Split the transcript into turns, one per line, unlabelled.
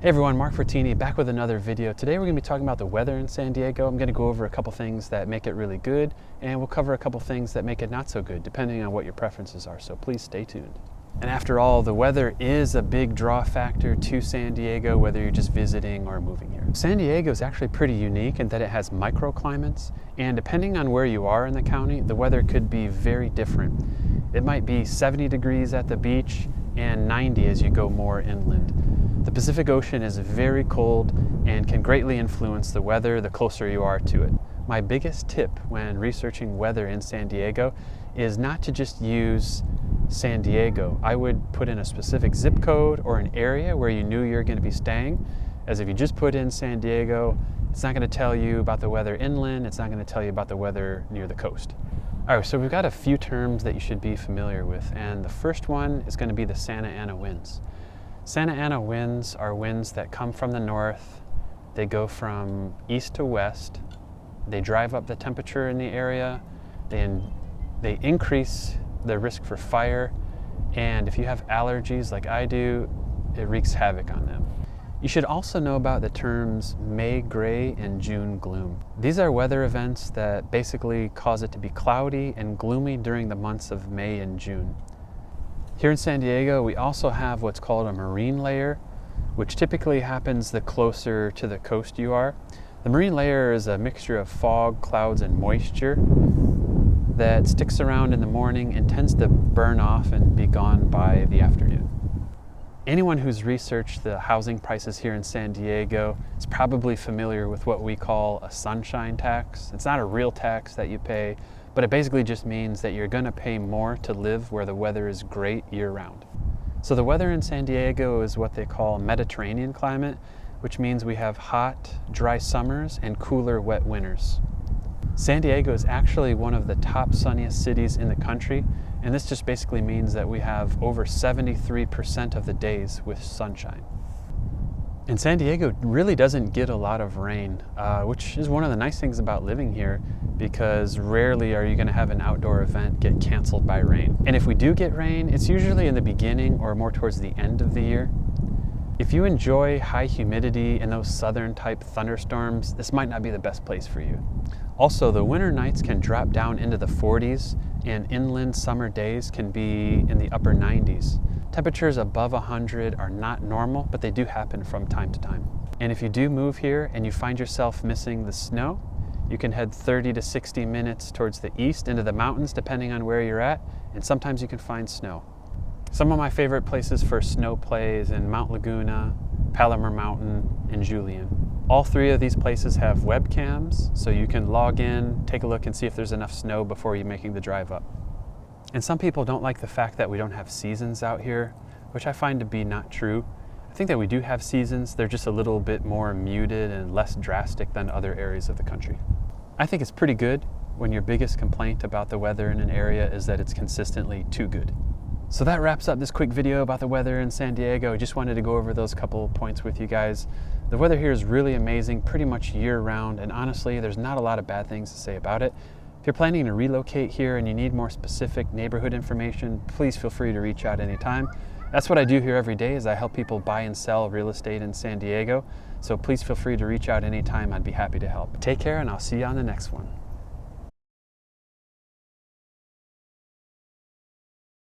Hey everyone, Mark Frattini back with another video. Today we're going to be talking about the weather in San Diego. I'm going to go over a couple things that make it really good, and we'll cover a couple things that make it not so good, depending on what your preferences are, so please stay tuned. And after all, the weather is a big draw factor to San Diego, whether you're just visiting or moving here. San Diego is actually pretty unique in that it has microclimates, and depending on where you are in the county, the weather could be very different. It might be 70 degrees at the beach and 90 as you go more inland. The Pacific Ocean is very cold and can greatly influence the weather the closer you are to it. My biggest tip when researching weather in San Diego is not to just use San Diego. I would put in a specific zip code or an area where you knew you're going to be staying, as if you just put in San Diego, it's not going to tell you about the weather inland, it's not going to tell you about the weather near the coast. All right, so we've got a few terms that you should be familiar with, and the first one is going to be the Santa Ana winds. Santa Ana winds are winds that come from the north. They go from east to west. They drive up the temperature in the area. They increase the risk for fire. And if you have allergies like I do, it wreaks havoc on them. You should also know about the terms May gray and June gloom. These are weather events that basically cause it to be cloudy and gloomy during the months of May and June. Here in San Diego, we also have what's called a marine layer, which typically happens the closer to the coast you are. The marine layer is a mixture of fog, clouds, and moisture that sticks around in the morning and tends to burn off and be gone by the afternoon. Anyone who's researched the housing prices here in San Diego is probably familiar with what we call a sunshine tax. It's not a real tax that you pay, but it basically just means that you're going to pay more to live where the weather is great year-round. So the weather in San Diego is what they call Mediterranean climate, which means we have hot, dry summers and cooler, wet winters. San Diego is actually one of the top sunniest cities in the country, and this just basically means that we have over 73% of the days with sunshine. And San Diego really doesn't get a lot of rain, which is one of the nice things about living here, because rarely are you going to have an outdoor event get canceled by rain. And if we do get rain, it's usually in the beginning or more towards the end of the year. If you enjoy high humidity and those southern type thunderstorms, this might not be the best place for you. Also, the winter nights can drop down into the 40s, and inland summer days can be in the upper 90s. Temperatures above 100 are not normal, but they do happen from time to time. And if you do move here and you find yourself missing the snow, you can head 30 to 60 minutes towards the east into the mountains, depending on where you're at, and sometimes you can find snow. Some of my favorite places for snow play is in Mount Laguna, Palomar Mountain, and Julian. All three of these places have webcams, so you can log in, take a look, and see if there's enough snow before you're making the drive up. And some people don't like the fact that we don't have seasons out here, which I find to be not true. I think that we do have seasons, they're just a little bit more muted and less drastic than other areas of the country. I think it's pretty good when your biggest complaint about the weather in an area is that it's consistently too good. So that wraps up this quick video about the weather in San Diego. I just wanted to go over those couple points with you guys. The weather here is really amazing, pretty much year-round, and honestly, there's not a lot of bad things to say about it. If you're planning to relocate here and you need more specific neighborhood information, please feel free to reach out anytime. That's what I do here every day, is I help people buy and sell real estate in San Diego. So please feel free to reach out anytime. I'd be happy to help. Take care, and I'll see you on the next one.